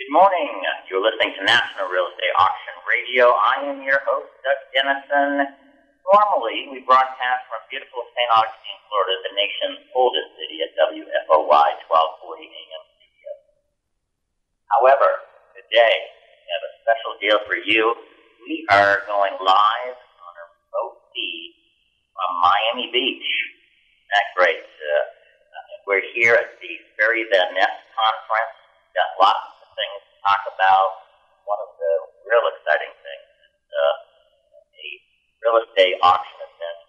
Good morning. You're listening to National Real Estate Auction Radio. I am your host, Doug Dennison. Normally, we broadcast from beautiful St. Augustine, Florida, the nation's oldest city at WFOY 1240 AM studio. However, today, we have a special deal for you. We are going live on a remote feed from Miami Beach. Isn't that great? We're here at the Sperry, the Ness conference. We've got lots of things to talk about. One of the real exciting things is a real estate auction event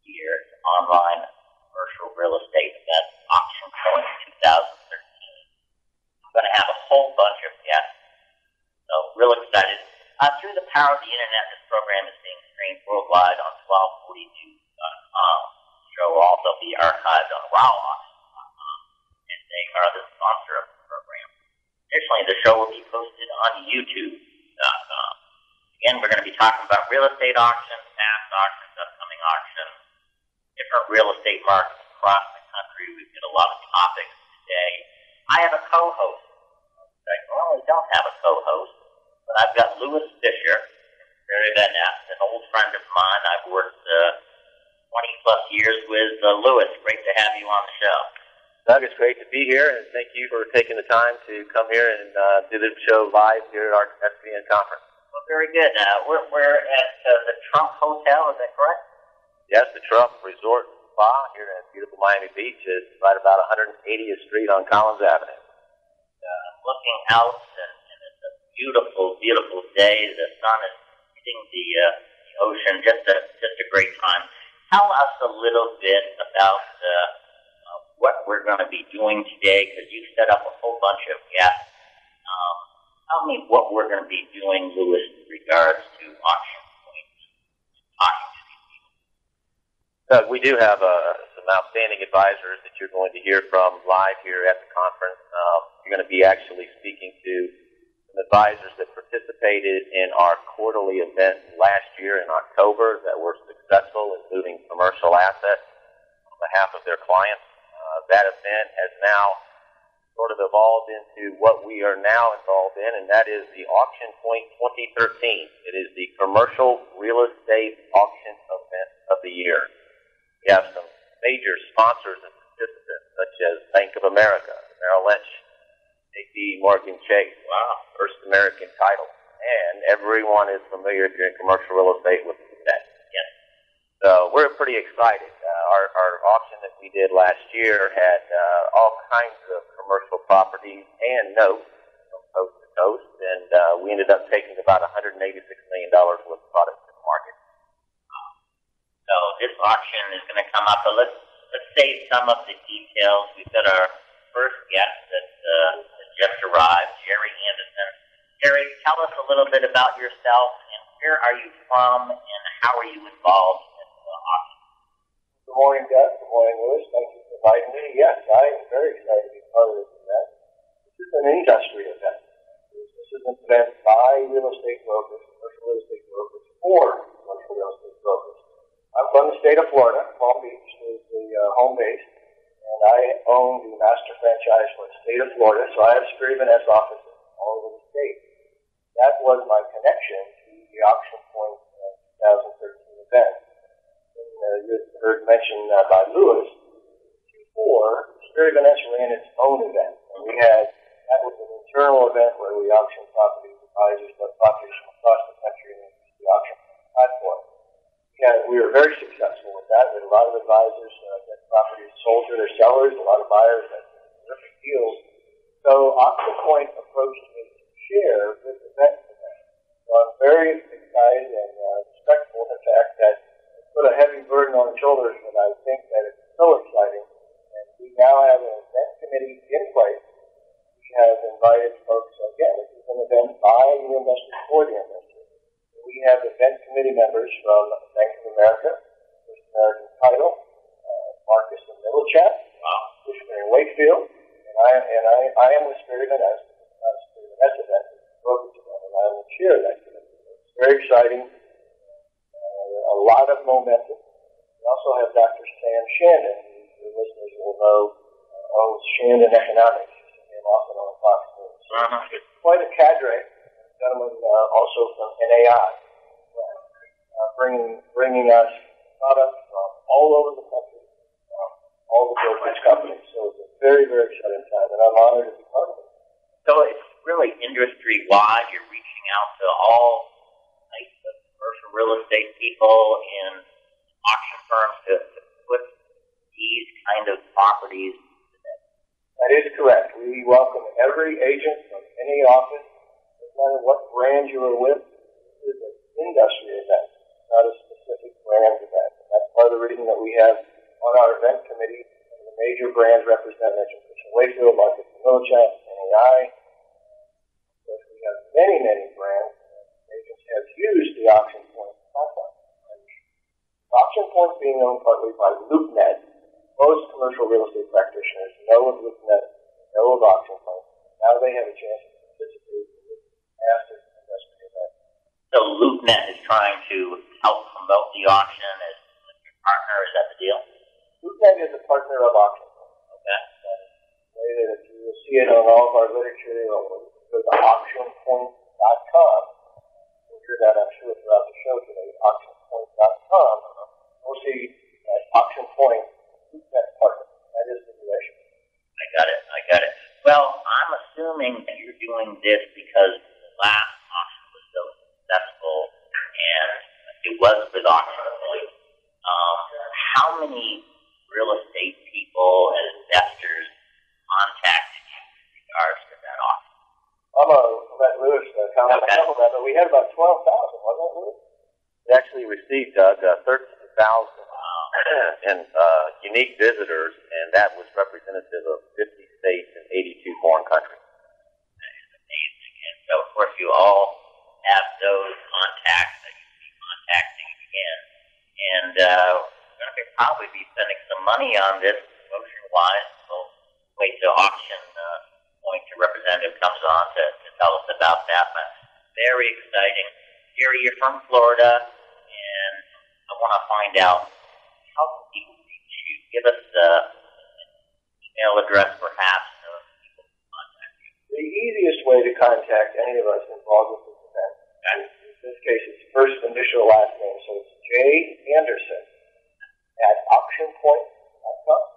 here. It's an online commercial real estate event, AuctionPoint 2013. I'm going to have a whole bunch of guests. So, real excited. Through the power of the internet, this program is being streamed worldwide on 1242.com. The show will also be archived on RowAuction.com, and they are the sponsor of the program. Additionally, the show will be posted on YouTube.com. Again, we're going to be talking about real estate auctions, past auctions, upcoming auctions, different real estate markets across the country. We've got a lot of topics today. I have a co-host. I normally don't have a co-host, but I've got Lewis Fisher, Sperry, Ness, an old friend of mine. I've worked 20-plus years with Lewis. Great to have you on the show. Doug, it's great to be here, and thank you for taking the time to come here and do the show live here at our SBN conference. Well, very good. We're at the Trump Hotel, is that correct? Yes, the Trump Resort and Spa here at beautiful Miami Beach is right about 180th Street on Collins Avenue. Looking out, and it's a beautiful, beautiful day. The sun is hitting the ocean. Just a great time. Tell us a little bit about what we're going to be doing today, because you set up a whole bunch of guests. Tell me what we're going to be doing, Lewis, in regards to AuctionPoint, talking to these people. Doug, we do have some outstanding advisors that you're going to hear from live here at the conference. You're going to be actually speaking to some advisors that participated in our quarterly event last year in October that were successful in moving commercial assets on behalf of their clients. That event has now sort of evolved into what we are now involved in, and that is the AuctionPoint 2013. It is the commercial real estate auction event of the year. We have some major sponsors and participants, such as Bank of America, Merrill Lynch, JP Morgan Chase, First American Title, and everyone is familiar if you're in commercial real estate with the event. Yes. So we're pretty excited. Our auction that we did last year had all kinds of commercial properties and notes from coast to coast, and we ended up taking about $186 million worth of products to the market. So this auction is going to come up, but let's say some of the details. We've got our first guest that just arrived, Jerry Anderson. Jerry, tell us a little bit about yourself, and where are you from, and how are you involved in the auction? Good morning, Doug. Good morning, Lewis. Thank you for inviting me. Yes, I am very excited to be part of this event. This is an industry event. This is an event by real estate brokers, commercial real estate brokers, for commercial real estate brokers. I'm from the state of Florida. Palm Beach is the home base, and I own the master franchise for the state of Florida, so I have Sperry Ness offices all over the state. That was my connection to the AuctionPoint 2013 event. You heard mentioned by Lewis, Q4, Sperry Ness ran its own event. And that was an internal event where we auctioned properties, advisors, but properties from across the country and the auction platform. We were very successful with that. We had a lot of advisors get properties sold to their sellers, a lot of buyers had terrific deals. So AuctionPoint approached me to share this event with them. So I'm very excited and respectful of the fact that put a heavy burden on the shoulders, but I think that it's so exciting. And we now have an event committee in place. We have invited folks, again, this is an event by the investors for the investors. We have event committee members from Bank of America, First American Title, Marcus and Millichat, Cushman and Wakefield, and I am with Sperry Ness, not a Sperry Ness event, it's a brokerage event, and I will chair that committee. It's very exciting. A lot of momentum. We also have Dr. Sam Shandon, who the listeners will know owns Shandon Economics. He's often on Fox News. It's quite a cadre. A gentleman also from NAI, bringing us products from all over the country, all the brokerage companies. So it's a very, very exciting time, and I'm honored to be part of it. So it's really industry-wide. You're reaching out to all types of commercial real estate people and auction firms to put these kind of properties. That is correct. We welcome every agent from any office, no matter what brand you are with. This is an industry event, not a specific brand event. And that's part of the reason that we have on our event committee the major brands represented, Wakefield, Marcus & Millichap, NAI. Of course, we have many, many brands. Agents have used the AuctionPoint platform. AuctionPoint being known partly by LoopNet. Most commercial real estate practitioners know of LoopNet, know of AuctionPoint. Now they have a chance to participate in this massive industry event. So LoopNet is trying to help promote the auction as your partner. Is that the deal? LoopNet is a partner of AuctionPoint. Okay. The way that if you will see it on all of our literature, or go to AuctionPoint.com. You'll hear that, I'm sure, throughout the show today. AuctionPoint.com. We'll see AuctionPoint. That's partner. That is the relationship. I got it. Well, I'm assuming that you're doing this because the last auction was so successful, and it was with AuctionPoint. How many real estate people and investors contacted you with regards to that auction? I'm going to let Lewis comment on that, but we had about 12,000, wasn't it, Lewis? We actually received, Doug, 13,000 and unique visitors, and that was representative of 50 states and 82 foreign countries. That is amazing. And so, of course, you all have those contacts that you'll be contacting again. And we're going to probably be spending some money on this promotion-wise. We'll wait till AuctionPoint representative comes on to tell us about that. But very exciting. Jerry, you're from Florida, and I want to find out how can people reach you. Give us an email address, perhaps, so people can contact you. The easiest way to contact any of us involved with this event, in this case, it's first initial last name, so it's J. Anderson at AuctionPoint.com. Wow.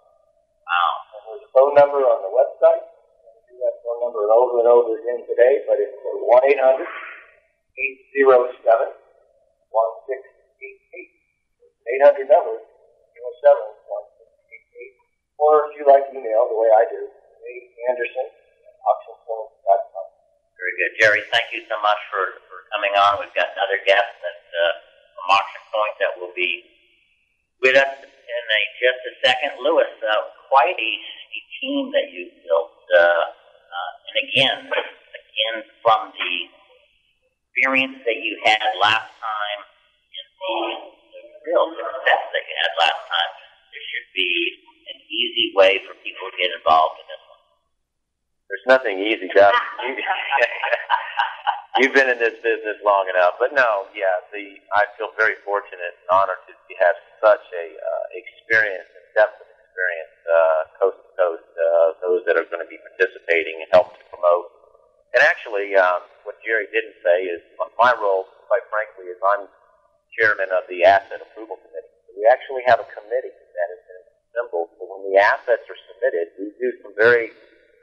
And there's a phone number on the website. I'll do that phone number over and over again today, but it's 1-800-807-1688. It's an 800 number, 07-1688. Or if you like email, the way I do, J. Anderson at AuctionPoint.com. Very good. Jerry, thank you so much for coming on. We've got another guest from AuctionPoint that will be with us in just a second. Lewis, quite a team that you built. And again, from the experience that you had last time and the real success that you had last time, there should be an easy way for people to get involved in this one. There's nothing easy, Doug. You've been in this business long enough. But no, I feel very fortunate and honored to have such a experience and depth of experience coast to coast, those that are going to be participating and help to promote. And actually, what Jerry didn't say is my role, quite frankly, is I'm chairman of the Asset Approval Committee. So we actually have a committee that has been assembled. So when the assets are submitted, we do some very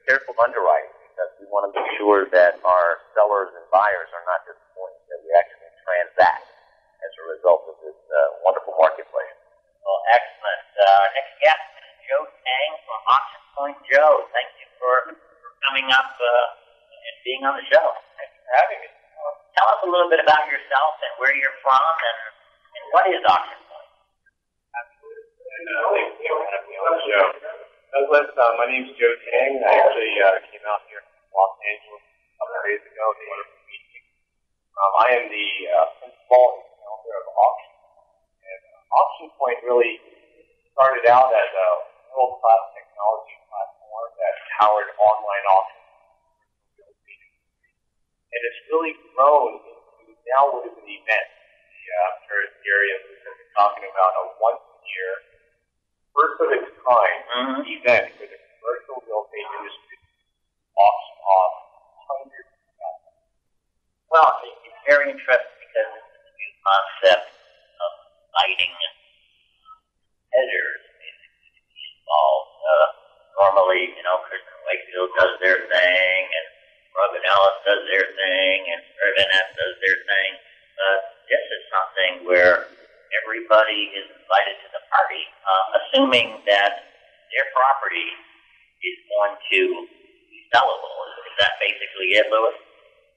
careful underwriting because we want to make sure that our sellers and buyers are not disappointed that we actually transact as a result of this wonderful marketplace. Well, excellent. Next guest is Joe Tang from AuctionPoint. Joe, thank you for coming up and being on the show. Thanks for having me. Tell us a little bit about yourself and where you're from and what is AuctionPoint? Absolutely. Douglas, my name's Joe Tang. I actually came out here from Los Angeles a couple of days ago to meet you. I am the principal and founder of AuctionPoint. And AuctionPoint really started out as a world-class technology platform that powered online auctions. And it's really grown into now what is an event. I'm sure Gary and Luke have been talking about a once-a-year, first of its kind event for the commercial real estate industry to auction off interested because this is a new concept of inviting editors basically to be involved. Normally, Kristen Wakefield does their thing, and Robin Ellis does their thing, and Sperry does their thing. This is something where everybody is invited to the party, assuming that their property is going to be sellable. Is that basically it, Louis?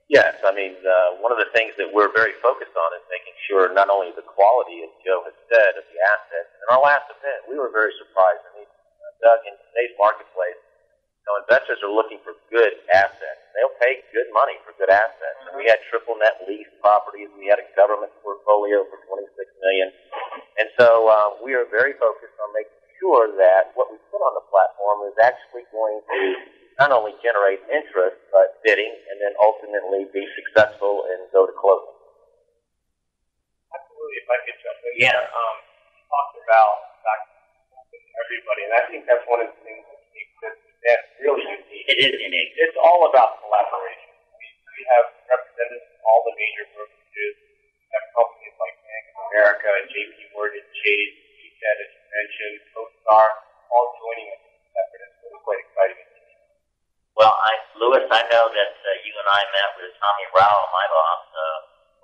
Yes. I mean, one of the things that we're very focused on is making sure not only the quality, as Joe has said, of the assets. In our last event, we were very surprised. I mean, Doug, in today's marketplace, investors are looking for good assets. They'll pay good money for good assets. And we had triple net lease properties. We had a government portfolio for $26 million. And so we are very focused on making sure that what we put on the platform is actually going to not only generate interest, but bidding, and then ultimately be successful and go to closing. Absolutely. If I could jump in there. Talked about everybody, and I think that's one of the things that's really unique. It is unique. It's all about collaboration. We have representatives from all the major brokerages. We have companies like Bank of America, JP Morgan, Chase, GTED, as you mentioned, CoStar, all joining us in this effort. It's really quite exciting. Well, Louis, I know that you and I met with Tommy Rao, my boss,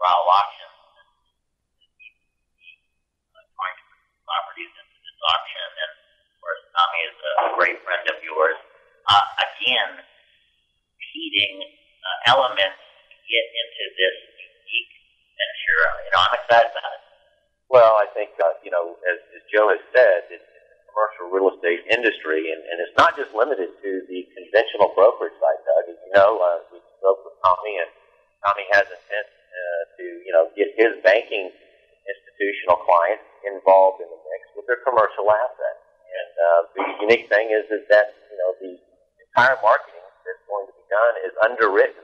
Rao Auctions, trying to put properties into this auction, and of course, Tommy is a great friend of yours. Again, competing elements to get into this unique venture. I'm excited about it. Well, I think, as Joe has said, it's the commercial real estate industry, and it's not just limited to the conventional brokerage side, Doug. As you know, we spoke with Tommy, and Tommy has intent to, get his banking institutional clients involved in the mix with their commercial assets. And the unique thing is that, the entire marketing that's going to be done is underwritten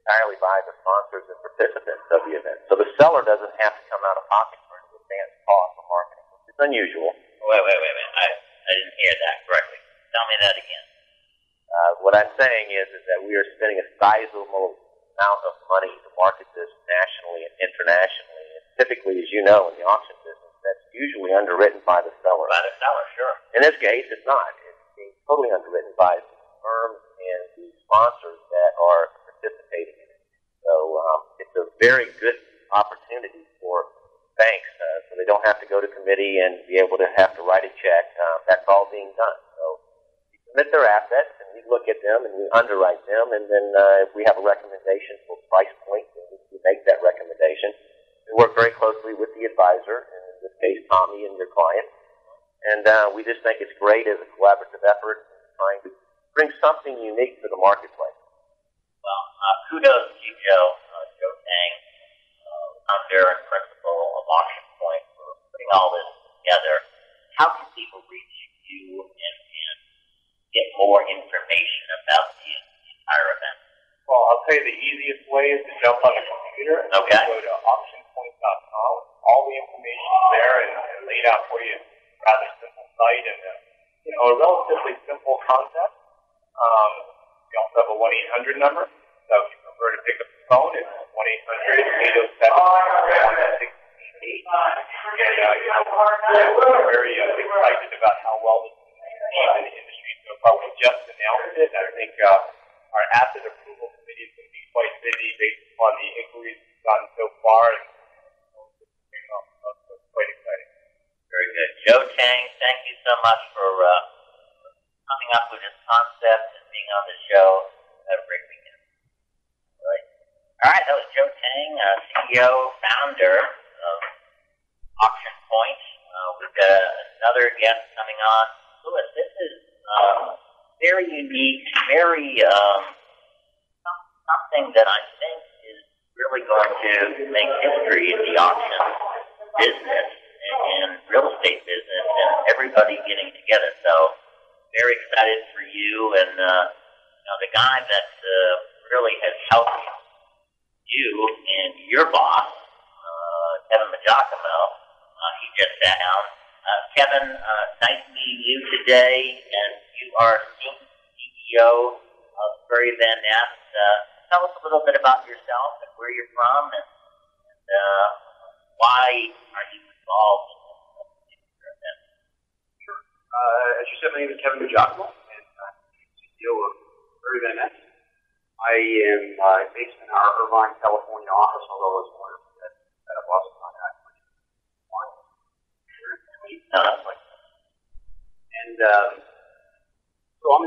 entirely by the sponsors and participants of the event. So the seller doesn't have to come out of pocket for an advanced cost of marketing, which is unusual. Wait. I didn't hear that correctly. Tell me that again. What I'm saying is that we are spending a sizable amount of money to market this nationally and internationally. And typically, as you know, in the auction business, that's usually underwritten by the seller. By the seller, sure. In this case, it's not. It's being totally underwritten by the firms and the sponsors that are participating in it. So it's a very good opportunity for banks, so they don't have to go to committee and be able to have to write a check. That's all being done. So we submit their assets, and we look at them, and we underwrite them, and then if we have a recommendation for price point, we make that recommendation. We work very closely with the advisor, and in this case, Tommy and your client. And we just think it's great as a collaborative effort trying to bring something unique to the marketplace. Well, kudos to you, Joe Tang, founder and principal of AuctionPoint, for putting all this together. How can people reach you and get more information about the entire event? Well, I'll tell you the easiest way is to jump on a computer and Okay. go to AuctionPoint.com. All the information is there and laid out for you. Rather simple site and a relatively simple concept. We also have a 1-800 number. So if you prefer to pick up the phone, it's 1-800-807-1688. And we're very excited about how well this is received in the industry so far. We just announced it. I think our asset approval committee is going to be quite busy based upon the inquiries we've gotten so far. And it's quite exciting. Very good. Joe Tang, thank you so much for coming up with this concept and being on the show. Have a great weekend. All right, that was Joe Tang, CEO, founder of AuctionPoint. We've got another guest coming on. Louis, this is very unique, very something that I think is really going to make history in the auction business and real estate business, and everybody getting together. So very excited for you, and the guy that really has helped you and your boss, Kevin Majacomo, he just sat down. Kevin, nice meeting you today, and you are CEO of Sperry Ness. Tell us a little bit about yourself and where you're from, and why are you involved in this particular event? Sure. As you said, my name is Kevin Giacomo, and I'm CEO of Sperry, Ness. I am based in our Irvine, California office, although I was born at Boston on that. And so I'm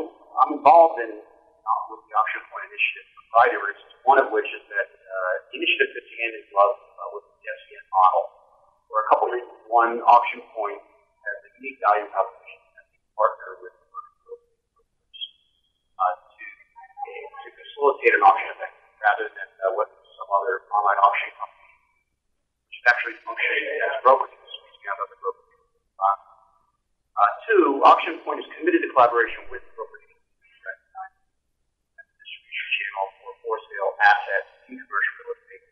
involved in with the AuctionPoint initiative for a variety of reasons. One of which is that the initiative fits hand in glove with the FCN model for a couple of reasons. One, AuctionPoint has a unique value proposition as a partner with commercial real estate brokers to facilitate an auction event rather than what some other online auction companies, which is actually functioning as brokers, speaking out of the broker. Two, AuctionPoint is committed to collaboration with brokers as a distribution channel for sale assets in commercial real estate.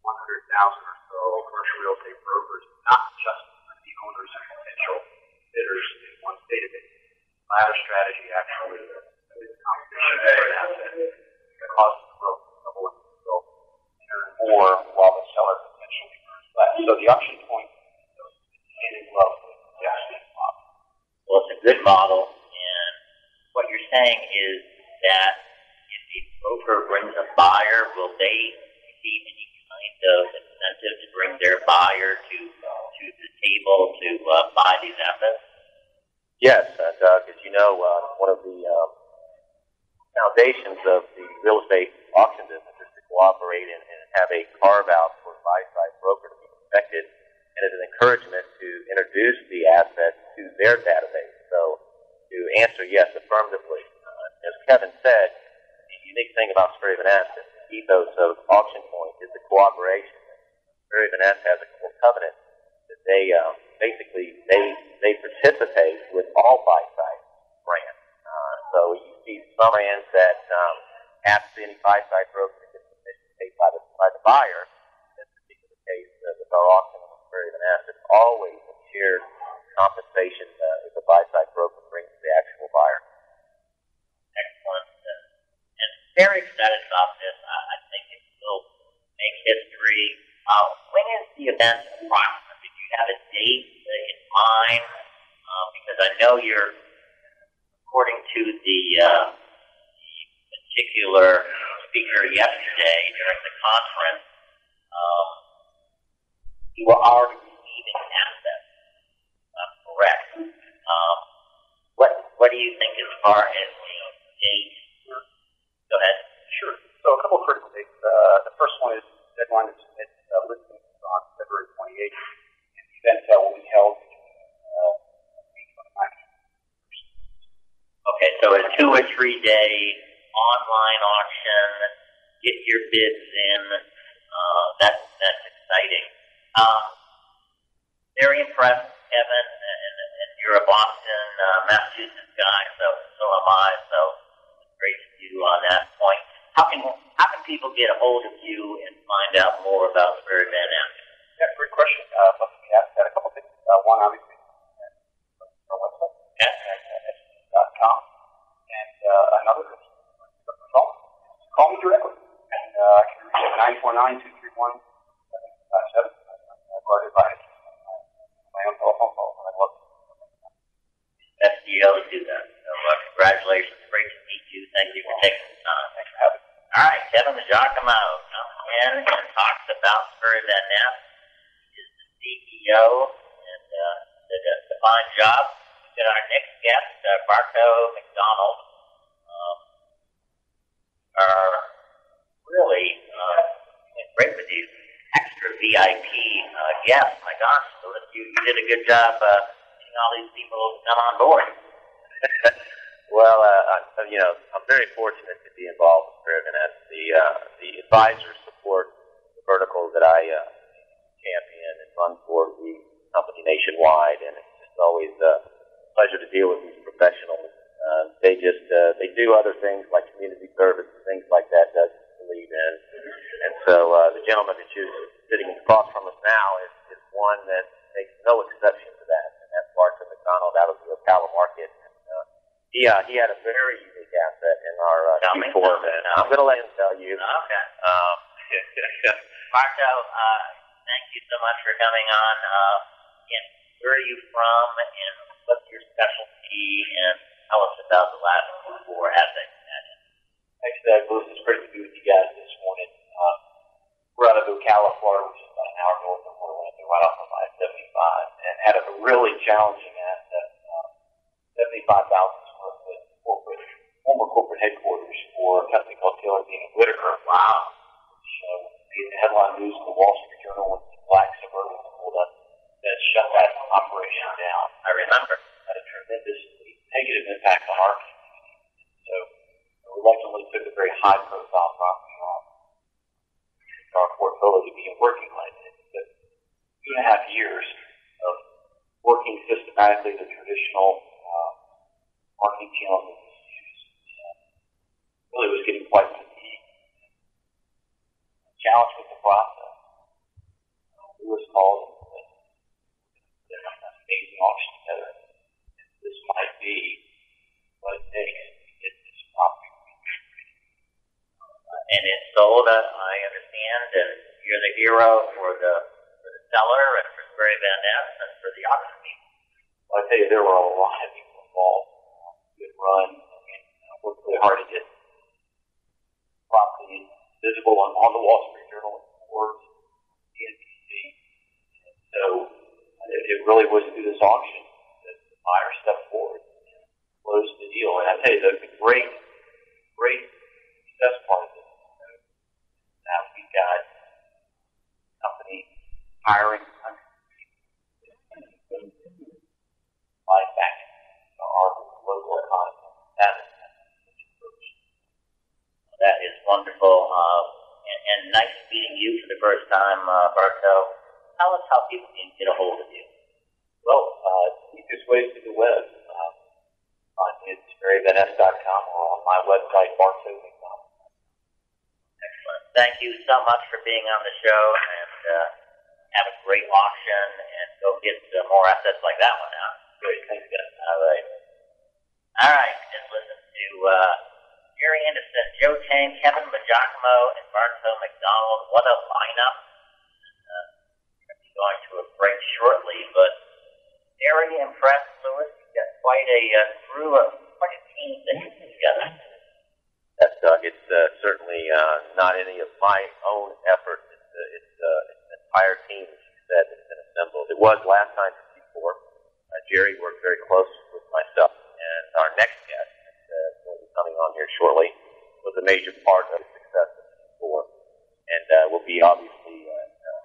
100,000 or so commercial real estate brokers, not just the owners and potential bidders in one database. The latter strategy actually is competition for an asset that causes the broker to double and go and earn more while the seller potentially earns less. So the AuctionPoint is hand in glove with the FCN model. Well, it's a good model, and what you're saying is that if the broker brings a buyer, will they receive any kind of incentive to bring their buyer to the table to buy these assets? Yes, Doug, as you know, one of the foundations of the real estate auction business is to cooperate and have a carve-out for buy-side broker to be perfected, and as an encouragement to introduce the asset to their database. So to answer yes affirmatively, as Kevin said, the unique thing about Sperry Ness and the ethos of AuctionPoint is the cooperation. Sperry Ness has a core covenant that they they participate with all buy-side brands. So you see some brands that ask any buy-side broker to get permission paid by the buyer. In this particular case, with our auction on Sperry Ness, it's always a shared compensation if the buy-side broker brings the actual buyer. Excellent. And very excited about this. I think it will make history. When is the event approximate? Did you have a date in mind? Because I know you're, according to the particular speaker yesterday during the conference, you were already receiving assets. Correct. What do you think as far as the date? Go ahead. Sure. So a couple of critical dates. The first one is deadline to submit listings on February 28th, and the event will be held May 29th. Okay, so a 2 or 3 day online auction. Get your bids in. That's exciting. Very impressed, Kevin, and you're a Boston, Massachusetts guy, so am I. So it's great to see you on that point. How can people get a hold of you and find out more about Sperry Ness? Yeah, great question. Let me ask that a couple of things. One, obviously, our website, SN.com, and another is call me directly. And I can reach at 949-231-757. I'm guarded by my own telephone call, and I'd love to. Best deal to do that. So congratulations. Great to meet you. Thank you for taking the time. Thanks for having me. All right, Kevin Giacomo comes in and talks about Sperry Ness. He is the CEO and did a fine job. We've got our next guest, Barto McDonald. Are really great with these extra VIP guests. My gosh, you did a good job getting all these people come on board. Well, I'm very fortunate to be involved with Sperry Ness. The advisors support the vertical that I champion and run for the company nationwide, and it's just always a pleasure to deal with these professionals. They do other things like community service and things like that I believe in. And so the gentleman that you're sitting across from us now is one that makes no exception to that, and that's Barto McDonald out of the Ocala market. He had a very unique asset in our Q4 event. I'm going to let him tell you. Okay. Marco, thank you so much for coming on. Again, where are you from, and what's your specialty, and tell us about the last 4 assets. Thanks, Doug. Lewis, it's great to be with you guys this morning. We're out of Ocala, Florida, which is about an hour north of Orlando, right off of I-75, and had a really challenging asset, 75,000 square foot former corporate headquarters for a company called Taylor Dean & Whitaker. Wow. Which made the headline news in the Wall Street Journal when the black Suburban pulled up that shut that operation down. I remember. Had a tremendously negative impact on our community. So we reluctantly took a very high-profile property off our portfolio to begin working like it. But 2.5 years of working systematically the traditional marketing channels that we use really was getting quite fatigued. Challenged with the process. Lewis called and said, "There's an amazing auction together. This might be what it takes to get this property ready." And it's sold, I understand, and you're the hero for the seller and for Sperry Van Ness and for the auction people. Well, I tell you, there were a lot of people involved. Good run, and worked really hard to get property visible on the Wall Street Journal and Forbes, CNBC. And so it really was through this auction that the buyer stepped forward and closed the deal. And I tell you, the great success part of this is now we've got a company hiring hundreds of people life back in our local economy. That is wonderful. And nice meeting you for the first time, Barto. Tell us how people can get a hold of you. Well, easiest way is through the web. Find me at SperryVanNess.com or on my website, barto.com. Excellent. Thank you so much for being on the show, and have a great auction, and go get more assets like that one out. Great. Thanks, guys. All right. Just listen to Jerry Anderson, Joe Tang, Kevin Majacomo, and Barto McDonald. What a lineup. We're going to be going to a break shortly, but very impressed, Lewis. You've got quite a team that you put together. Yes, Doug. It's certainly not any of my own effort. It's an entire team, as you said, that's been assembled. It was last time for Q4. Jerry worked very close with myself, and our next guest, will be coming on here shortly, was a major part of the success of Q4, and will be obviously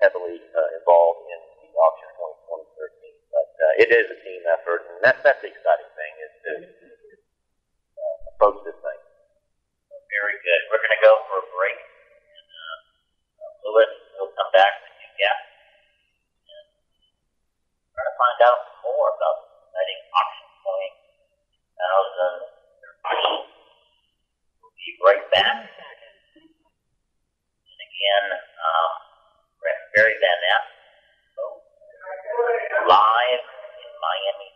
heavily involved in the auction 2013. But it is a team effort, and that's the exciting thing, is to approach this thing. Very good. We're going to go for a break, and Lewis will come back with new guests. Try to find out more about the exciting AuctionPoint 2013. We'll be right back. And again, we're at Sperry Van Ness, live in Miami.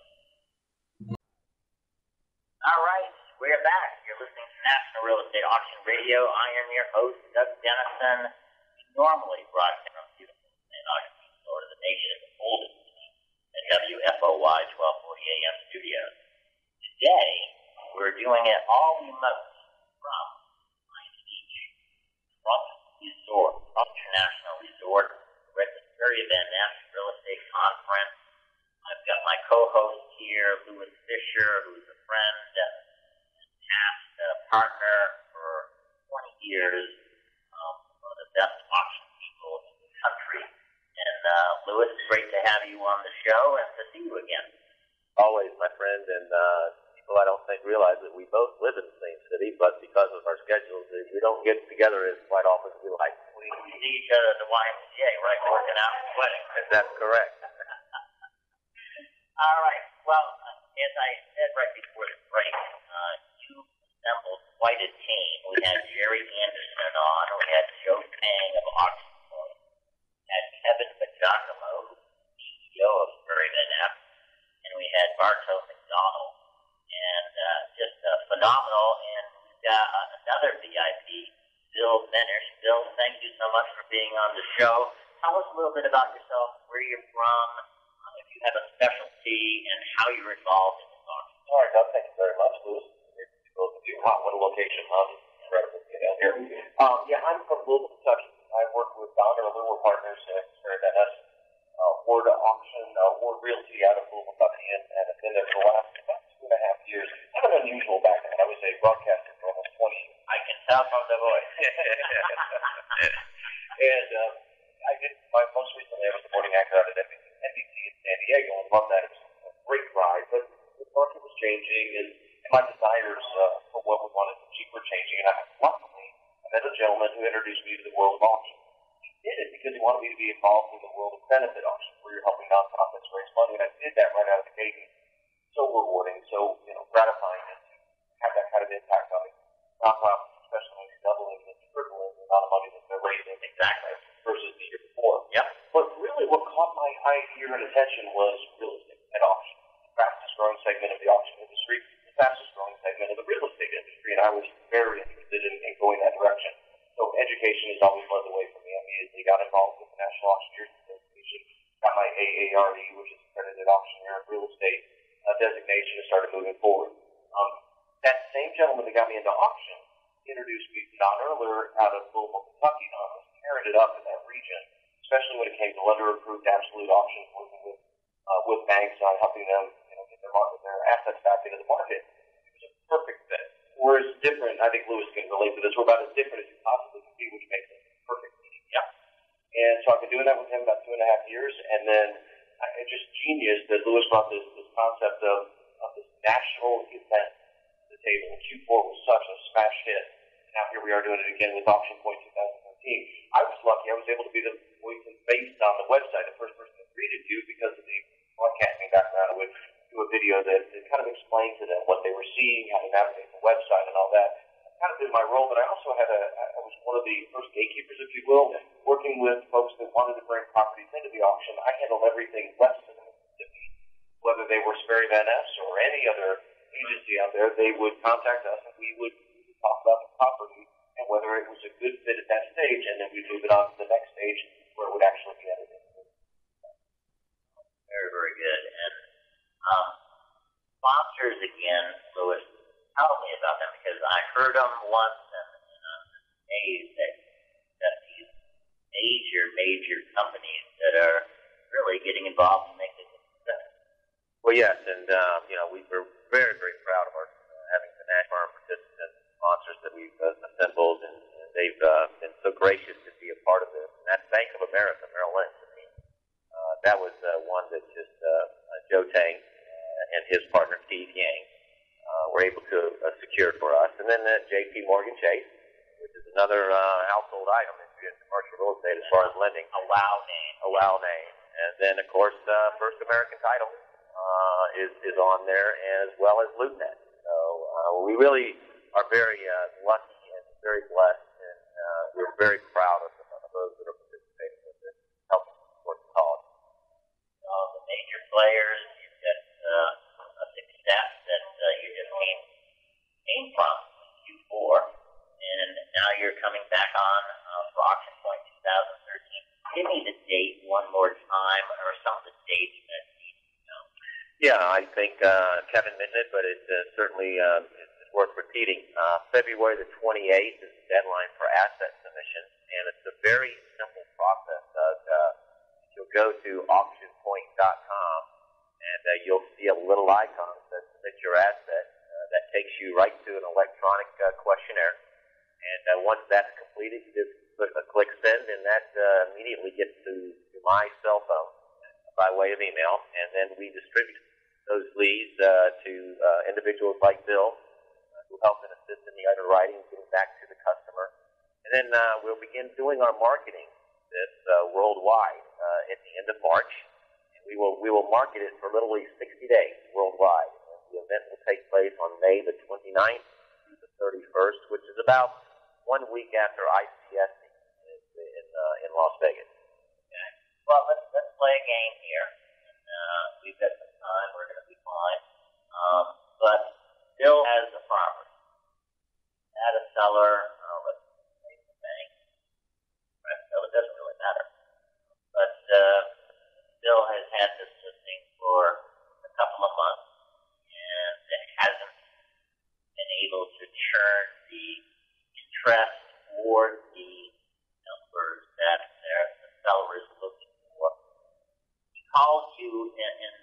All right, we're back. You're listening to National Real Estate Auction Radio. I am your host, Doug Dennison. We normally broadcast from beautiful St. Augustine, Florida, the nation's oldest at WFOY 1240 AM studios. Today, we're doing it all remote from Miami Beach, Trump Resort, Trump International Resort. We're at the Sperry Van Ness Real Estate Conference. I've got my co-host here, Louis Fisher, who's a friend and past partner for 20 years, one of the best auction people in the country. And Louis, it's great to have you on the show and to see you again. Always, my friend, and people I don't think realize that we both live in the same city, but because of our schedules, we don't get together as quite often as we like. We see each other at the YMCA, right, working out and sweating. That's correct. All right. Well, as I said right before the break, you assembled quite a team. We had Jerry Anderson on. We had Joe Tang of AuctionPoint. We had Kevin Majacomo, CEO of Sperry Van Ness. And we had Barto McDonald. And just phenomenal. And we've got another VIP, Bill Menish. Bill, thank you so much for being on the show. Tell us a little bit about yourself, where you're from, if you have a specialty, and how you're involved in this auction. All right, Doug, thank you very much, Louis. Both of you. Hot one location, incredible to get out here. I'm from Louisville, Kentucky. I work with Founder and Little Partners at Sperry, Ness, Ward Auction, Ward Realty out of Louisville, Kentucky, and I've been there for the last about 2.5 years. I have an unusual background. I was a broadcaster for almost 20 years. I can tell from the voice. And I did most recently I was the morning anchor out at NBC in San Diego and loved that. It was a great ride, but the market was changing and my desires for what we wanted to achieve were changing. And luckily, I met a gentleman who introduced me to the world of auction. He did it because he wanted me to be involved in the world of benefit auction, where you're helping nonprofits raise money, and I did that right out of the gate. So rewarding, so gratifying to have that kind of impact on the nonprofits, especially when you're doubling and tripling the amount of money that they're raising. Exactly. Versus the year before. Yep. But really what caught my eye here and attention was real estate at auction. The fastest growing segment of the auction industry, the fastest growing segment of the real estate industry, and I was very interested in going that direction. So education has always led the way for me. I immediately got involved with the National Auctioneers Association, got my AARE, which is Accredited Auctioneer of Real Estate designation, and started moving forward. That same gentleman that got me into auction introduced me to Don Earler out of Louisville, Kentucky, and I was tearing it up in that region, especially when it came to lender-approved absolute auctions, working with banks on helping them get their assets back into the market. It was a perfect fit. We're as different, I think Louis can relate to this, we're about as different as you possibly can be, which makes it perfect. Yep. And so I've been doing that with him about 2.5 years, and then it's just genius that Louis brought this concept of this national event to the table. And Q4 was such a smash hit. Now here we are doing it again with AuctionPoint 2013. I was lucky. I was able to be the voice and face on the website, the first person that greeted you because of the broadcasting background. I would do a video that kind of explained to them what they were seeing, how to navigate the website and all that. That kind of did my role, but I also I was one of the first gatekeepers, if you will, working with folks that wanted to bring properties into the auction. I handled everything west of the Mississippi, whether they were Sperry Van Ness or any other agency out there. They would contact us and we would talk about the property and whether it was a good fit at that stage, and then we'd move it on to the next stage where it would actually be edited. Very, very good. And sponsors again, Louis, tell me about them because I heard them once and I'm amazed that these major companies that are really getting involved in making this success. Well, yes, and we were very, very proud of our having the national firm participants, sponsors that we've assembled, and they've been so gracious to be a part of this. And that's Bank of America, Merrill Lynch. That was one that just Joe Tang and his partner Steve Yang were able to secure for us. And then J.P. Morgan Chase, which is another household item in commercial real estate as far as lending. A wow name. And then, of course, First American Title is on there, as well as LoopNet. So we really are very lucky and very blessed, and we're very proud of those that are participating with this, helping support the cause. The major players, you've got a success that you just came from Q4, and now you're coming back on for AuctionPoint 2013. Give me the date one more time, or some of the dates that you know. Yeah, I think Kevin mentioned it, but it certainly it's worth repeating. February the 28th is the deadline for asset submission, and it's a very simple process. You'll go to AuctionPoint.com, and you'll see a little icon that submit your asset. That takes you right to an electronic questionnaire, and once that's completed, you just click send, and that immediately gets to my cell phone by way of email, and then we distribute those leads to individuals like Bill, who help and assist in the underwriting, getting back to the customer. And then we'll begin doing our marketing this worldwide at the end of March. And we will market it for literally 60 days worldwide. And the event will take place on May the 29th through the 31st, which is about 1 week after ICS in Las Vegas. Okay. Well, let's play a game here. And, we've got some time. We're going to be fine. But Bill has a property. At a seller, let's say $1 interest toward the numbers that the seller is looking for. He calls you, and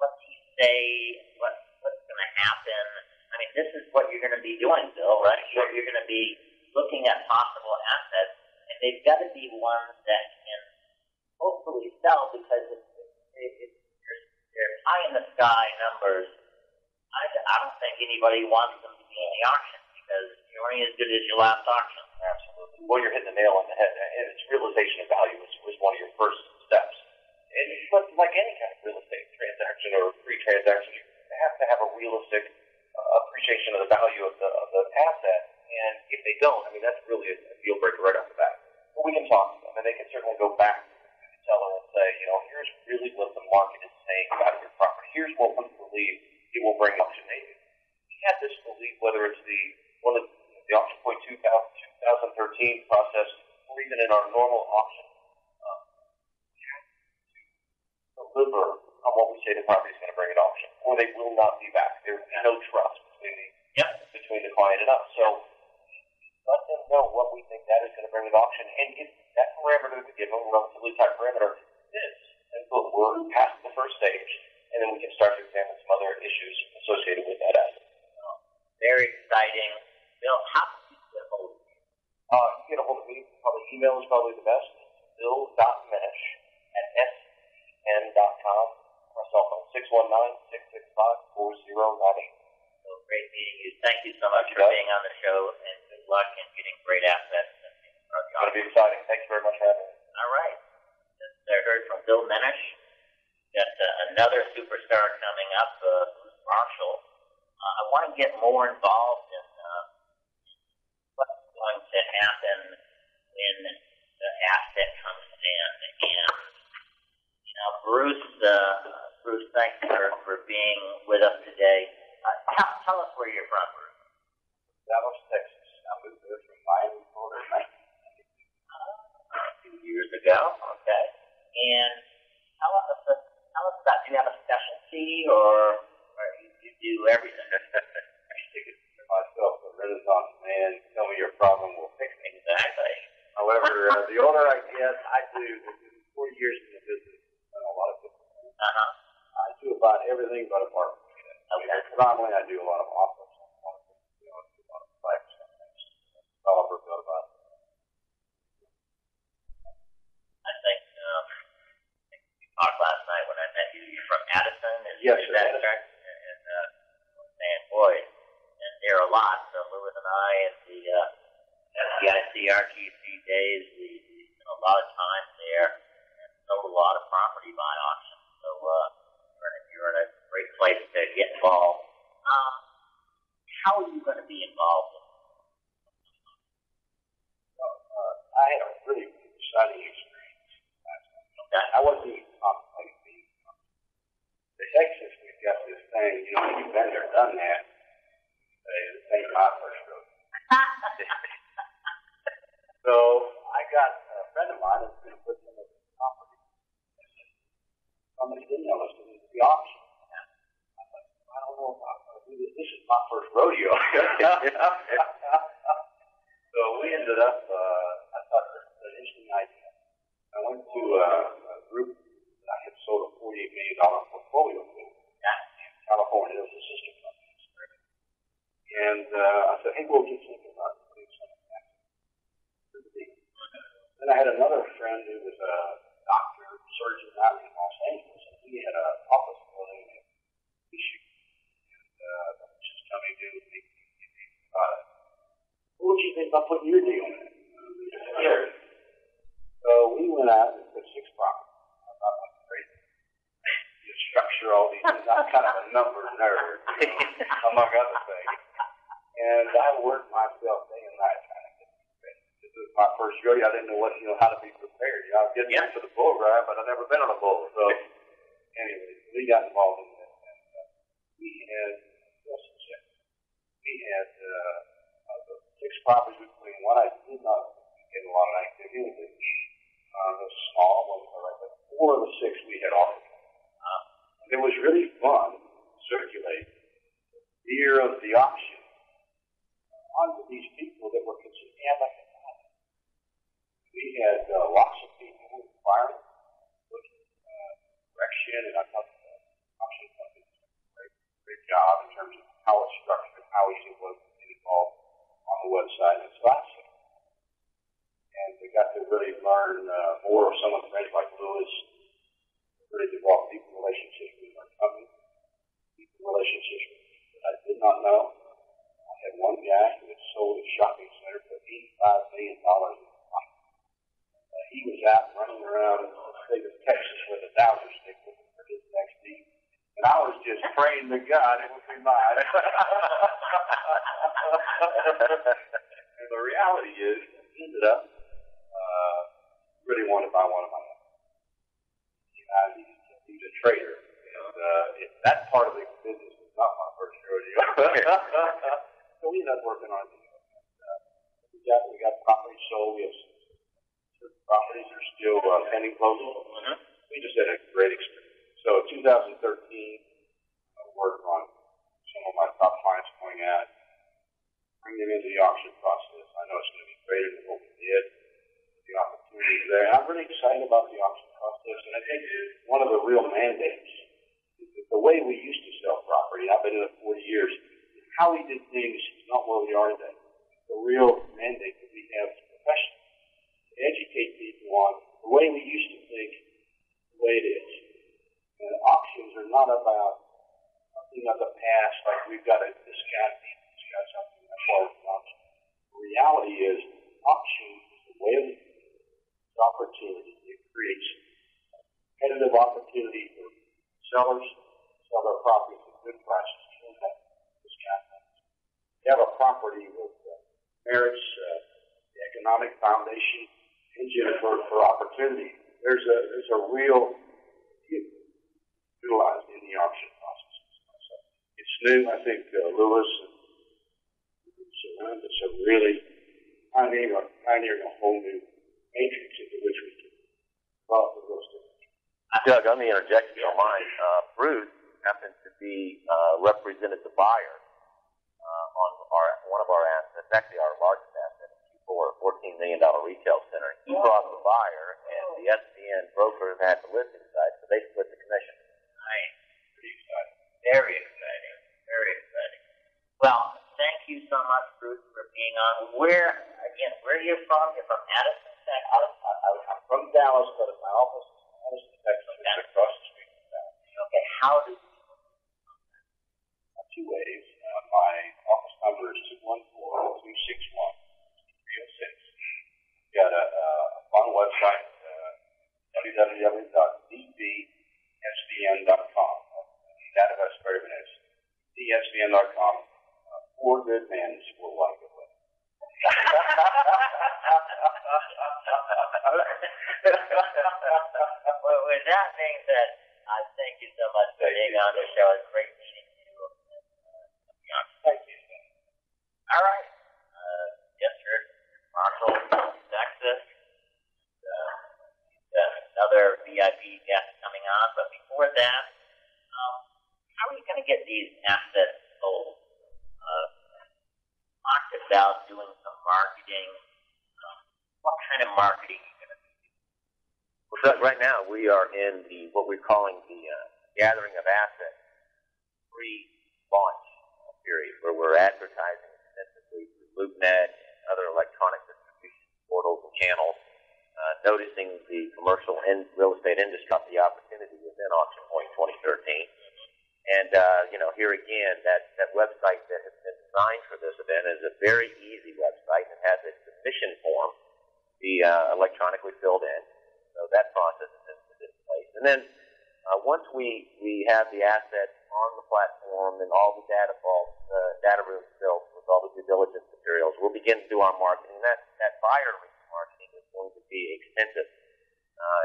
what do you say? What's going to happen? I mean, this is what you're going to be doing, Bill, right? You're going to be looking at possible assets, and they've got to be ones that can hopefully sell, because they're high in the sky numbers. I don't think anybody wants them to be in the auction, because you're only as good as your last auction. Absolutely. Well, you're hitting the nail on the head, and it's realization of value was one of your first steps. But like any kind of real estate transaction or pre-transaction, you have to have a realistic appreciation of the value of the asset. And if they don't, I mean, that's really a deal breaker right off the bat. But we can talk to them, and they can certainly go back to the seller and say, here's really what the market is saying about your property. Here's what we believe it will bring auction. We had this belief, whether it's one of the AuctionPoint 2013 process, or even in our normal auction, we have to deliver on what we say the property is going to bring at auction, or they will not be back. There's no trust between the client and us. So let them know what we think that is going to bring at auction, and if that parameter we give them, a relatively tight parameter, is, and we're past the first stage, and then we can start to examine some other issues associated with that asset. Very exciting. Bill, how do you get a hold of you? You get a hold of me, probably email is probably the best. bill.mesh@sn.com. My cell phone, 619-665-4098. So great meeting you. Thank you so much for being on the show, and good luck in getting great assets. It's going to be exciting. Thank you very much for having me. All right. I heard from Bill Menesh. Got another superstar coming up, Bruce Marshall. I want to get more involved in what's going to happen when the asset comes in. And, Bruce, thanks for being with us today. Tell us where you're from, Bruce. Dallas, Texas. I moved there from Miami, Florida, a few years ago. Okay. And tell us about, do you have a specialty, or you do everything? I stick it to myself, a Renaissance man. Tell me your problem, we'll fix it. Exactly. However, the older I get, I do. 40 years in the business, done a lot of different things. I do about everything but apartments. Okay. Predominantly, I do a lot of office. I do a lot of private things. Developer built about. I think we talked last night when I met you. You're from Addison, Yes, is that correct? And saying, boy, and there are a lot. So Lewis and I, and the FDIC days, we spent a lot of time there and sold a lot of property by auction. So you're in a great place to get involved. How are you going to be involved in I had a really exciting experience last night. Okay. I wasn't even contemplating being in Texas. We've got this thing, you've been there, done that. This ain't my first road. So I got a friend of mine that's been putting in a property. Somebody didn't know us in the auction. I was like, I don't know if I'm going to do this. This is my first rodeo. So we ended up, I thought it was an interesting idea. I went to a group that I had sold a $48 million portfolio to in California. It was a sister company in Sperry. And I said, hey, we'll just think about putting something back. Then I had another friend who was a doctor, surgeon out in Los Angeles, and he had an office building in Michigan. And just coming to me about it. What would you think about putting your deal in it? Sure. So we went out and put 6 properties. I thought that was great. You structure all these things. I'm kind of a number nerd, among other things. And I worked myself day and night trying to get these ready. This was my first rodeo. I didn't know how to be prepared. I was getting ready for the bull ride, but I'd never been on a bull. So anyway, we got involved in this. And we had, the 6 properties between one I did not get a lot of activity with. The small one, but 4 of the 6 we had offered. And it was really fun to circulate the year of the auction onto these people that were considered, we had lots of people inquiring, looking direction, and I thought AuctionPoint did a great job in terms of how it's structured, how easy it was to get involved on the website. And so I said, and we got to really learn more of some of the friends like Lewis, really develop deep relationships with our company, deep relationships that I did not know. I had one guy who had sold a shopping center for $85 million in money. He was out running around the state of Texas with a dowser stick looking for his next deal. And I was just praying to God it would be mine. And the reality is, he ended up really wanted to buy one of my own. He's a trader, and that part of the business is not my first rodeo. So we ended up working on it. We got properties sold. We have certain properties that are still pending closing. We just had a great experience. So 2013, I worked on some of my top clients going out, bring them into the auction process. I know it's going to be greater than what we did. The opportunities there. And I'm really excited about the auction process, and I think one of the real mandates is that the way we used to sell property, I've been in it 40 years, how we did things is not where we are today. The real mandate that we have as professionals to educate people on the way we used to think, the way it is. And auctions are not about something of the past, like we've got to discount something that's part of an auction. The reality is, auction is the way of the opportunity. It creates competitive opportunity for sellers to sell their properties at good prices. You don't have to discount things. You have a property with merits, the economic foundation, engine for opportunity. There's a real utilized in the auction process. It's new. I think Lewis and Surround us are really pioneering a whole new matrix into which we can develop the real estate. Doug, let me interject if you don't mind. Bruce happens to be represented the buyer on one of our assets, actually our largest asset, for a $14 million retail center. He brought the buyer, and the SBN broker had the listing side, so they split the commission. Nice. Pretty exciting. Very exciting. Very exciting. Well, thank you so much, Bruce, for being on. Where are you from? You're from Addison, Texas? I'm from Dallas, but my office is in Addison, Texas. It's across the street from Dallas. Okay, how do you two ways. My office number is 214-261-306. We've got a fun website, www.dbsbn.com. Database Sperry is dsbn.com. Four good men will like it. Well, with that being said, thank you so much for being on the show. It's great meeting you. Thank you. All right. Yes, sir. Marshall, Texas. Another VIP guest coming on. But before that, how are you going to get these assets sold? Talked about doing some marketing. What kind of marketing are you going to be doing? Well, Doug, right now we are in what we're calling the gathering of assets pre-launch period, where we're advertising extensively through LoopNet and other electronic distribution portals and channels, noticing the commercial and real estate industry of the opportunity within AuctionPoint 2013. And, here again, that website that has been designed for this event is a very easy website. It has a submission form to be electronically filled in. So that process is in place. And then once we have the assets on the platform and all the data rooms built with all the due diligence materials, we'll begin to do our marketing. That buyer marketing is going to be extensive.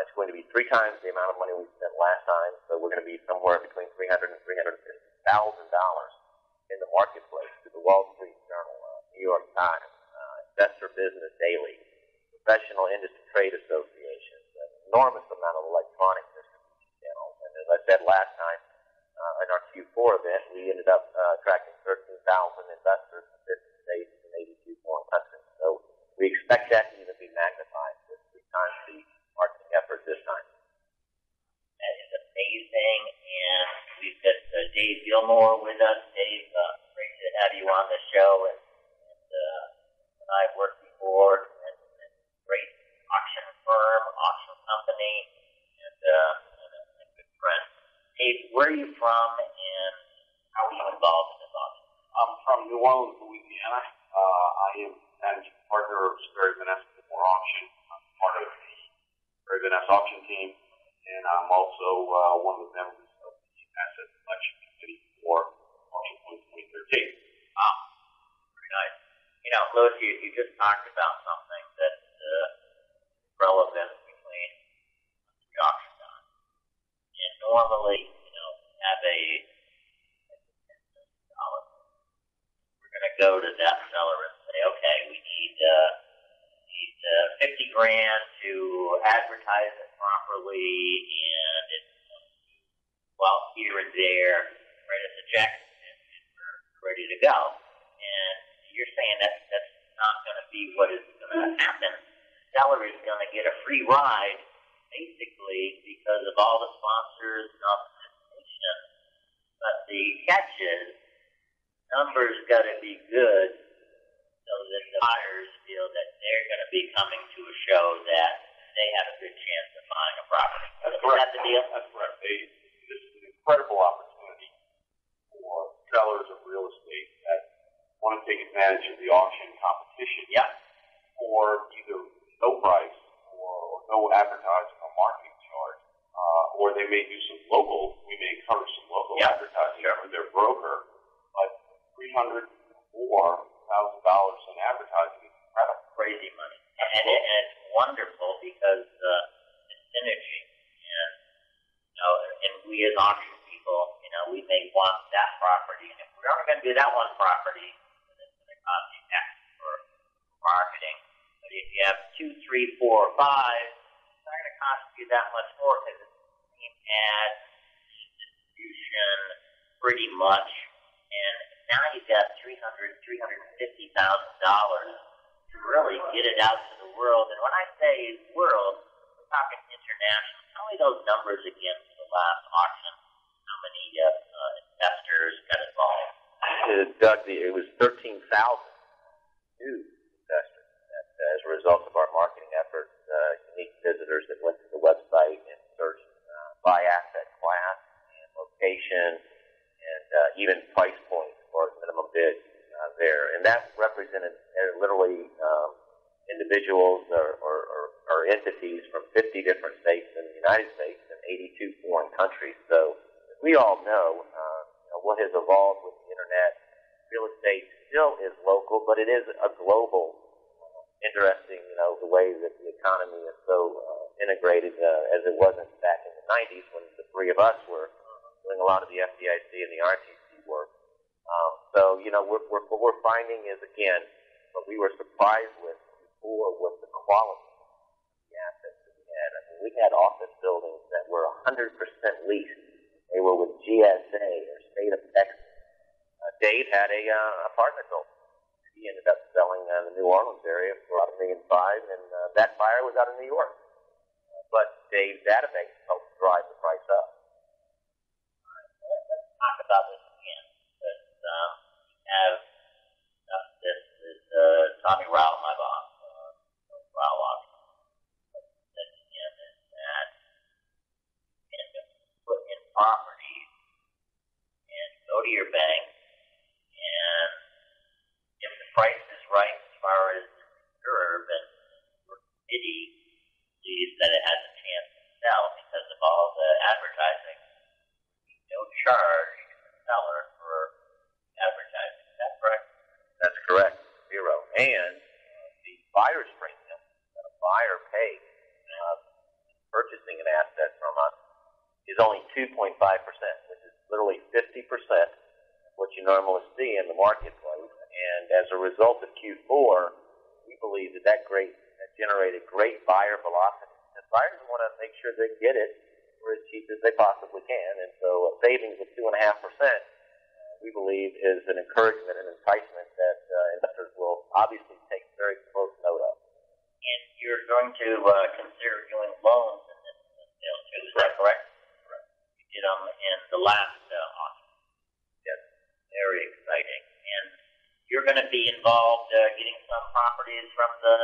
It's going to be 3 times the amount of money we spent last time, so we're going to be somewhere between $300,000 and $350,000 in the marketplace through the Wall Street Journal, New York Times, Investor Business Daily, professional industry trade associations, an enormous amount of electronic distribution channels. And as I said last time, in our Q4 event, we ended up attracting 13,000 investors from 50 states and 80 expect that to even be magnified with 3 times the marketing effort this time. That is amazing, and we've got Dave Gilmore with us. Dave, great to have you on the show, and I've worked before, and great auction firm, auction company, and a good friend. Dave, where are you from, and how are you involved in this auction? I'm from New Orleans, Louisiana. I am managing partner of Sperry Auction. I'm part of the Sperry auction team, and I'm also one of the members of the asset selection committee for AuctionPoint 2013. Wow, very nice. You know, Louis, you just talked about something that's relevant between the auction done. And normally, you know, have a we're going to go to that seller and say, okay, we need 50 grand to advertise it properly, and it's well here and there, write us a check, and we're ready to go. And you're saying that's not going to be what is going to happen. The seller is going to get a free ride, basically, because of all the sponsors and all the participation. But the catch is, numbers got to be good so that the buyers feel that they're going to be coming to a show that they have a good chance of buying a property. That's Is correct. that the deal? That's correct. This is an incredible opportunity for sellers of real estate that want to take advantage of the auction competition. Yeah. For either no price or no advertising or marketing charge, or they may do some local. We may encourage some local advertising for their broker, but $304,000 in advertising is incredible. Crazy money. And it's wonderful because the synergy, and you know, and we as auction people, you know, we may want that property, and if we're only going to do that one property, then it's going to cost you X for marketing. But if you have 2, 3, 4, 5, it's not going to cost you that much more because it's the same ad, distribution, pretty much, and now you've got $350,000 to really get it out to the world. And when I say world, we're talking international. Tell me those numbers again for the last auction. How many investors got involved? Doug, it was 13,000 new investors as a result of our marketing efforts, unique visitors that went to the website and searched by asset class and location and even price points for minimum bid there. And that represented literally individuals or entities from 50 different states in the United States and 82 foreign countries. So as we all know, what has evolved with the internet, real estate still is local, but it is a global, interesting, the way that the economy is so integrated as it wasn't back in the 90s when the three of us were doing a lot of the FDIC and the RTC work. So, what we're finding is, again, what we were surprised with before was the quality of the assets that we had. I mean, we had office buildings that were 100% leased. They were with GSA or State of Texas. Dave had a apartment building. He ended up selling in the New Orleans area for about $1.5 million, and that buyer was out of New York. But Dave's database helped drive the price up. All right, let's talk about this again. Because we have this is Tommy Rao, my boss, Rao Auction. That again is that you can put in properties and go to your bank, and if the price is right as far as reserve and your committee believes that it has a chance to sell because of all the advertising, no charge to the seller for advertising. Is that correct? That's correct. 0. And the buyer's premium that a buyer pays purchasing an asset from us is only 2.5%, which is literally 50% of what you normally see in the marketplace. And as a result of Q4, we believe that generated great buyer velocity. And buyers want to make sure they get it for as cheap as they possibly can. And so a savings of 2.5%, we believe, is an encouragement and enticement that investors will obviously take very close note of. And you're going to consider doing loans in this sale too, is that correct? Correct. You did them in the last auction. Yes. Very exciting. And you're going to be involved getting some properties from the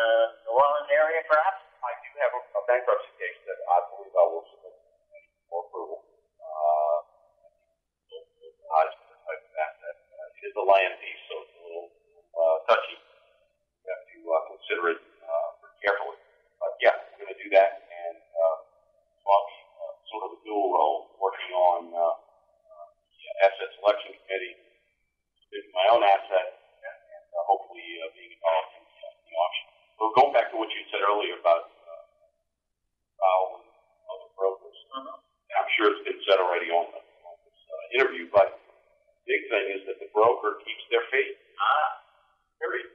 New Orleans area, perhaps? I do have a bankruptcy case that I believe I will submit for approval. Type of asset. It is a land piece, so it's a little touchy. You have to consider it pretty carefully. But yeah, I'm going to do that, and so I'll be sort of a dual role, working on the asset selection committee, submitting my own asset, and hopefully being involved in the auction. So going back to what you said earlier about Powell and other brokers, I'm sure it's been said already on this interview, but the big thing is that the broker keeps their fee. Period.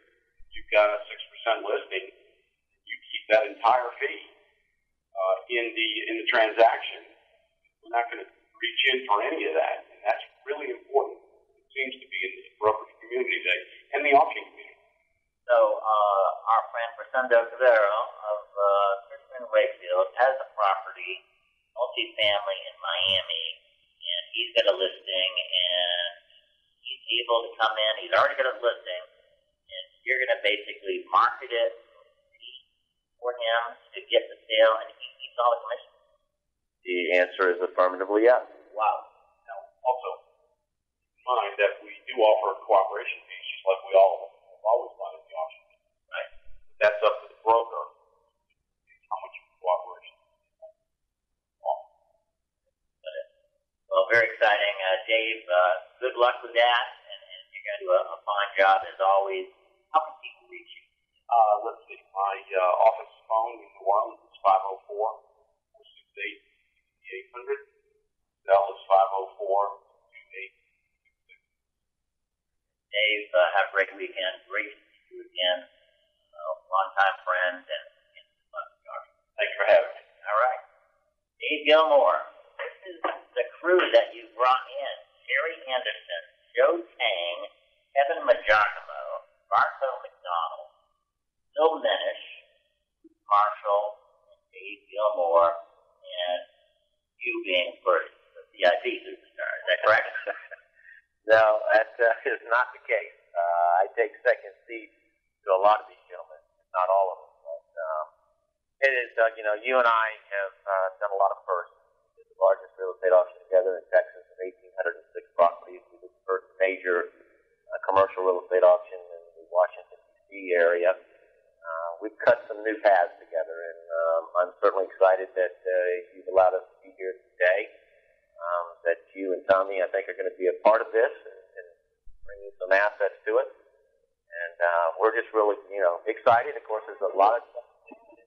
You've got a 6% listing, you keep that entire fee in the transaction. We're not going to reach in for any of that, and that's really important. It seems to be in the brokerage community today and the auction community. So our friend Crescendo Cavero of Richmond Wakefield has a property, multifamily in Miami, and he's got a listing, and he's able to come in. He's already got a listing, and you're going to basically market it for him to get the sale, and he keeps all the commission. The answer is affirmatively yes. Wow. Now, also, keep in mind that we do offer cooperation fees, just like we all have always done in the auction business. Right. But that's up to the broker how much cooperation offer. Well, very exciting. Dave, good luck with that, and you're going to do a fine job as always. How can people reach you? Let's see, my office phone in New Orleans is 504-468-800. Cell is 504-2866. Dave, have a great weekend. Great to see you again. Longtime friend, and Thanks for having me. all right. Dave Gilmore, this is the crew that you brought in. Jerry Anderson, Joe Tang, Kevin Majacomo, Barto McDonald, Bill Menish, Marshall, and Dave Gilmore, and you being first the VIP superstar. Is that correct? No, that is not the case. I take second seat to a lot of these gentlemen, not all of them. But it is, you and I have done a lot of firsts. We did the largest real estate auction together in Texas of 1,806 properties. We did the first major commercial real estate auction in the Washington, D.C. area. We've cut some new paths together, and I'm certainly excited that you've allowed us to be here today, that you and Tommy, I think, are going to be a part of this and bringing some assets to it. And we're just really, excited. Of course, there's a lot of stuff to do,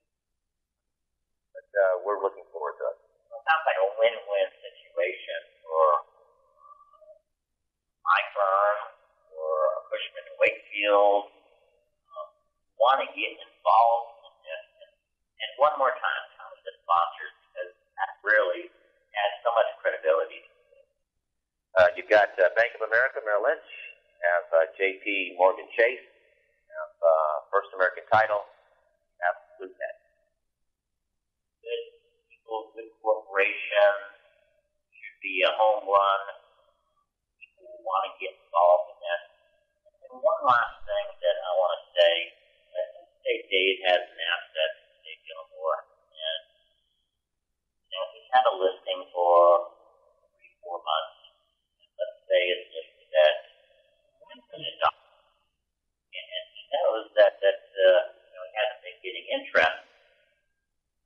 but we're looking forward to it. Well, it sounds like a win-win situation for my firm, for Cushman & Wakefield, want to get involved in this. And one more time, tell me the sponsors, because that really adds so much credibility. You've got Bank of America, Merrill Lynch, you have J.P. Morgan Chase, you have First American Title, you have Blue Net. Good people, good corporations, should be a home run. People want to get involved in this. And one last thing that I want to say, Dave has an asset, Dave Gilmore, and he's had a listing for 3-4 months. Let's say it's listed at $1 million, and he knows that he hasn't been getting interest.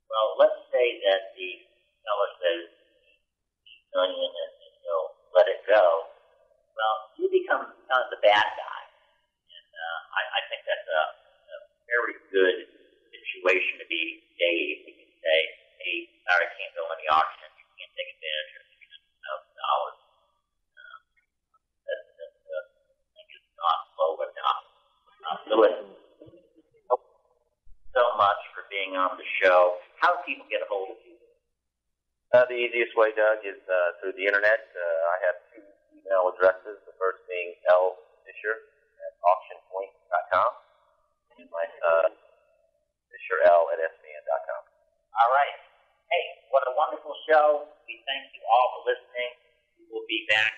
Well, let's say that the seller says $8 million and he'll let it go. Well, you become kind of the bad guy, and I think that's a very good situation to be Dave. You can say, hey, sorry, I can't go in the auction. You can't take advantage of $300,000. I think it's not low enough. Lewis, so much for being on the show. How do people get a hold of you? The easiest way, Doug, is through the internet. I have 2 email addresses, the first being lfisher@auctionpoint.com. My Fisher, wonderful show. We thank you all for listening. We will be back